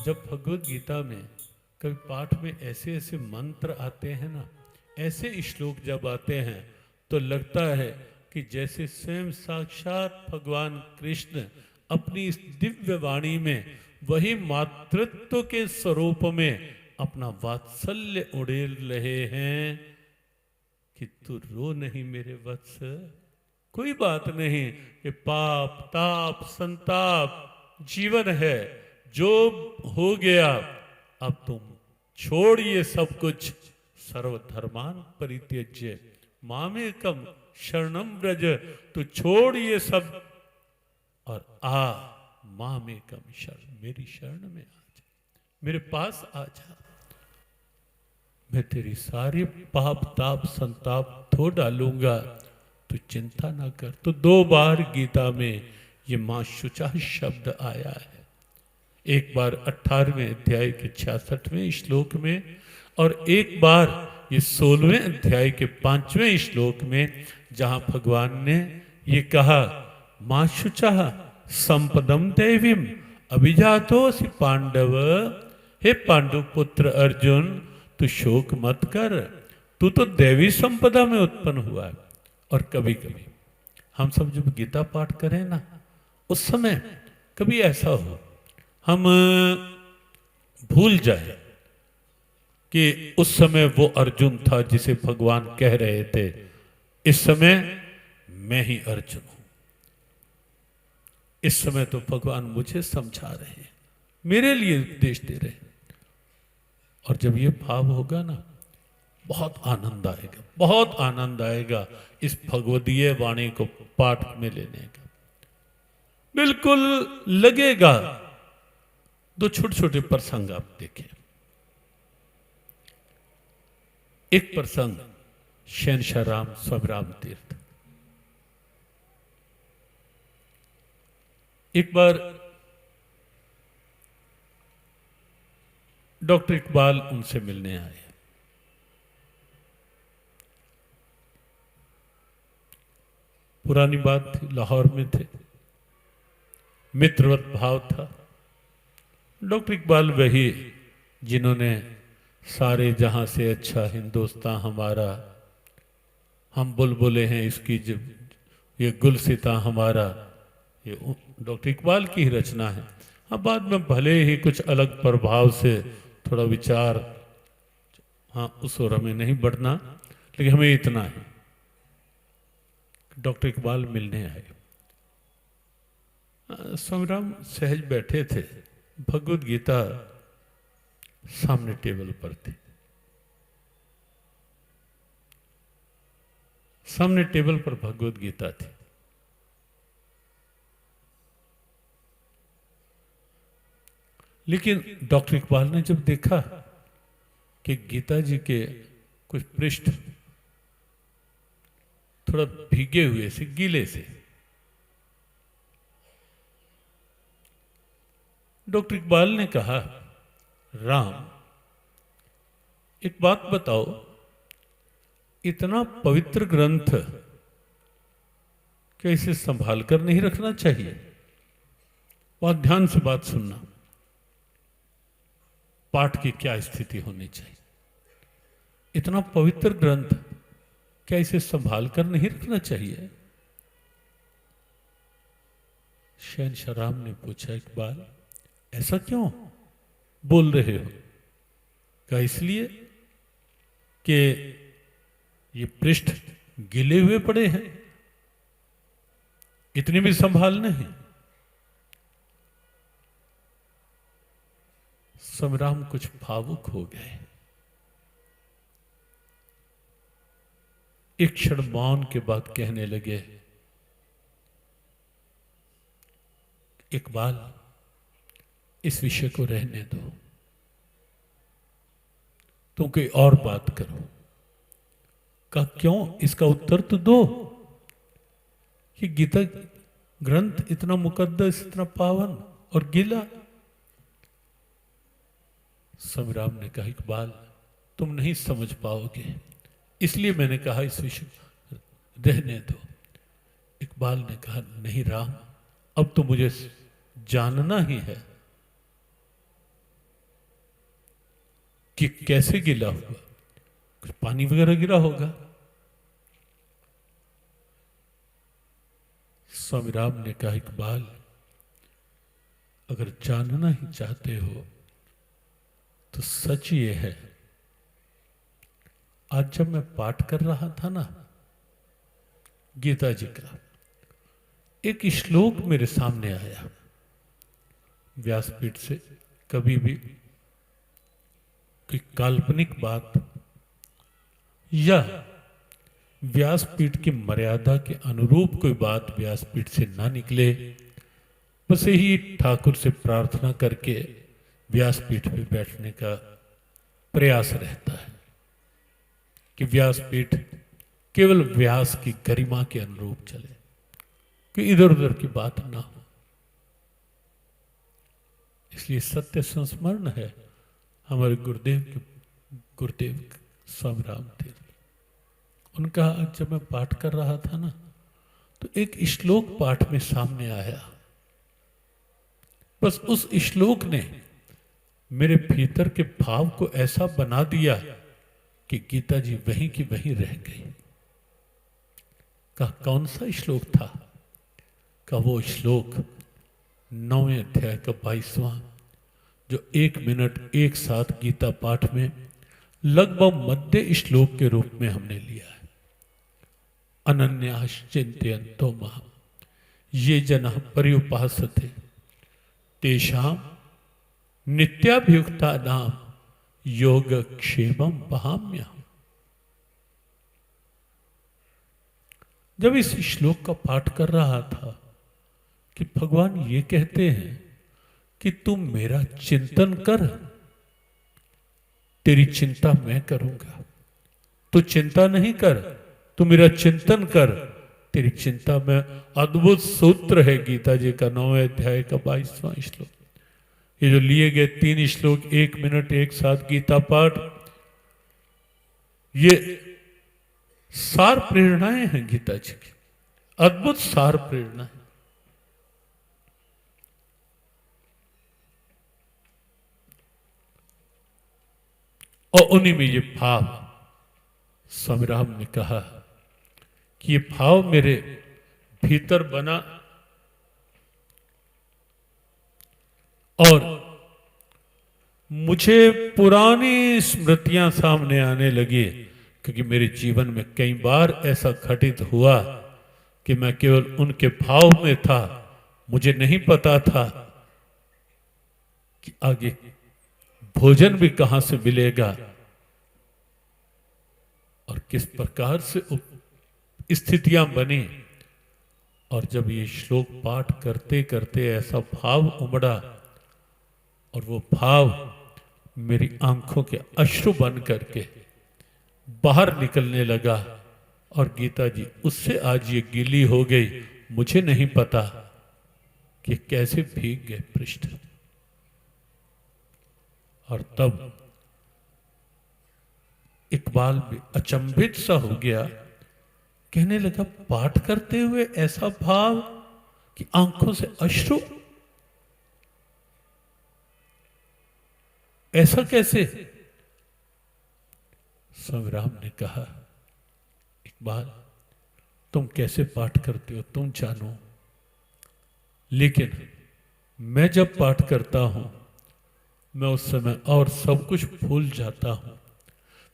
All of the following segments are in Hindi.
जब भगवत गीता में कभी पाठ में ऐसे ऐसे मंत्र आते हैं ना, ऐसे श्लोक जब आते हैं तो लगता है कि जैसे स्वयं साक्षात भगवान कृष्ण अपनी इस दिव्य वाणी में वही मातृत्व के स्वरूप में अपना वात्सल्य उड़ेल रहे हैं कि तू रो नहीं मेरे वत्स, कोई बात नहीं कि पाप ताप संताप जीवन है, जो हो गया अब तुम छोड़ ये सब कुछ, सर्वधर्मान परित्यज्य मामेकम शरणम व्रज, तू छोड़ ये सब और आ मामेकम शरण, मेरी शरण में आ जा, मेरे पास आ जा, मैं तेरी सारी पाप ताप संताप धो डालूंगा, तू चिंता ना कर। तो 2 बार गीता में ये मां शुचा शब्द आया है, एक बार 18वें अध्याय के 66वें श्लोक में और एक बार ये 16वें अध्याय के 5वें श्लोक में, जहां भगवान ने ये कहा मां शुचा संपदम देवीम अभिजातोसि पांडव, हे पांडु पुत्र अर्जुन तू शोक मत कर, तू तो देवी संपदा में उत्पन्न हुआ है। और कभी कभी हम सब जब गीता पाठ करें ना, उस समय कभी ऐसा हो हम भूल जाए कि उस समय वो अर्जुन था जिसे भगवान कह रहे थे इस समय मैं ही अर्जुन हूं, इस समय तो भगवान मुझे समझा रहे हैं, मेरे लिए उपदेश दे रहे हैं। और जब ये भाव होगा ना, बहुत आनंद आएगा, बहुत आनंद आएगा इस भगवदीय वाणी को पाठ में लेने का। बिल्कुल लगेगा। 2 छोटे छोटे प्रसंग आप देखें। एक प्रसंग शहंशाह राम स्वामी राम तीर्थ, एक बार डॉक्टर इकबाल उनसे मिलने आए। पुरानी बात थी, लाहौर में थे, मित्रवत भाव था। डॉक्टर इकबाल वही जिन्होंने सारे जहां से अच्छा हिंदुस्तान हमारा, हम बुलबुलें हैं इसकी जब ये गुलसिता हमारा, ये डॉक्टर इकबाल की ही रचना है। हाँ, बाद में भले ही कुछ अलग प्रभाव से थोड़ा विचार, हाँ उस ओर हमें नहीं बढ़ना, लेकिन हमें इतना है डॉक्टर इकबाल मिलने आए। स्वामीराम सहज बैठे थे, भगवद गीता सामने टेबल पर थी, सामने टेबल पर भगवद गीता थी। लेकिन डॉक्टर इकबाल ने जब देखा कि गीता जी के कुछ पृष्ठ थोड़ा भीगे हुए से, गीले से, डॉक्टर इकबाल ने कहा राम एक बात बताओ, इतना पवित्र ग्रंथ क्या इसे संभाल कर नहीं रखना चाहिए? बहुत ध्यान से बात सुनना, पाठ की क्या स्थिति होनी चाहिए। इतना पवित्र ग्रंथ क्या इसे संभाल कर नहीं रखना चाहिए? शहंशाह राम ने पूछा इकबाल ऐसा क्यों बोल रहे हो? क्या इसलिए कि ये पृष्ठ गिले हुए पड़े हैं, इतने भी संभालने हैं? स्वामीराम कुछ भावुक हो गए, एक क्षण मौन के बाद कहने लगे इकबाल इस विषय को रहने दो, तुम कोई और बात करो। का क्यों? इसका उत्तर तो दो कि गीता ग्रंथ इतना मुकद्दस, इतना पावन और गीला। स्वामीराम ने कहा इकबाल तुम नहीं समझ पाओगे, इसलिए मैंने कहा इस विषय रहने दो। इकबाल ने कहा नहीं राम, अब तो मुझे जानना ही है कि कैसे गिला हुआ, कुछ पानी वगैरह गिरा होगा। स्वामी राम ने कहा, इकबाल अगर जानना ही चाहते हो तो सच ये है, आज जब मैं पाठ कर रहा था ना गीता जी का, एक श्लोक मेरे सामने आया। व्यासपीठ से कभी भी कोई काल्पनिक बात या व्यासपीठ की मर्यादा के अनुरूप कोई बात व्यासपीठ से ना निकले, बस ही ठाकुर से प्रार्थना करके व्यासपीठ पे बैठने का प्रयास रहता है कि व्यासपीठ केवल व्यास की गरिमा के अनुरूप चले, कि इधर उधर की बात ना हो। इसलिए सत्य संस्मरण है हमारे गुरुदेव स्वामी राम तीर्थ। उनका जब मैं पाठ कर रहा था ना, तो एक श्लोक पाठ में सामने आया। बस उस श्लोक ने मेरे भीतर के भाव को ऐसा बना दिया कि गीता जी वहीं की वहीं रह गई। कहा कौन सा श्लोक था? का वो श्लोक 9वें अध्याय का 22वां, जो 1 मिनट एक साथ गीता पाठ में लगभग मध्य श्लोक के रूप में हमने लिया है। अनन्याश्चिन्तयन्तो मां ये जनाः पर्युपासते तेषां नित्याभियुक्तानां योगक्षेमं वहाम्यहम्। जब इस श्लोक का पाठ कर रहा था कि भगवान ये कहते हैं कि तुम मेरा चिंतन कर, तेरी चिंता मैं करूंगा। तू चिंता नहीं कर, तू मेरा चिंतन कर, तेरी चिंता में। अद्भुत सूत्र है गीता जी का 9वें अध्याय का 22वां श्लोक। ये जो लिए गए 3 श्लोक 1 मिनट एक साथ गीता पाठ, ये सार प्रेरणाएं हैं गीता जी की, अद्भुत सार प्रेरणा है। और उन्हीं में ये भाव स्वामी राम ने कहा कि ये भाव मेरे भीतर बना और मुझे पुरानी स्मृतियां सामने आने लगी, क्योंकि मेरे जीवन में कई बार ऐसा घटित हुआ कि मैं केवल उनके भाव में था, मुझे नहीं पता था कि आगे भोजन भी कहां से मिलेगा और किस प्रकार से स्थितियां बनी। और जब ये श्लोक पाठ करते करते ऐसा भाव उमड़ा और वो भाव मेरी आंखों के अश्रु बन करके बाहर निकलने लगा, और गीता जी उससे आज ये गीली हो गई। मुझे नहीं पता कि कैसे भीग गए पृष्ठ। और तब इकबाल भी अचंभित सा हो गया, कहने लगा पाठ करते हुए ऐसा भाव कि आंखों से अश्रु, ऐसा कैसे? स्वामी राम ने कहा, इकबाल तुम कैसे पाठ करते हो तुम जानो, लेकिन मैं जब पाठ करता हूं मैं उस समय और सब कुछ भूल जाता हूं।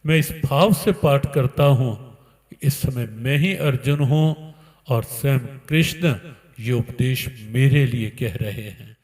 मैं इस भाव से पाठ करता हूं कि इस समय मैं ही अर्जुन हूं और स्वयं कृष्ण ये उपदेश मेरे लिए कह रहे हैं।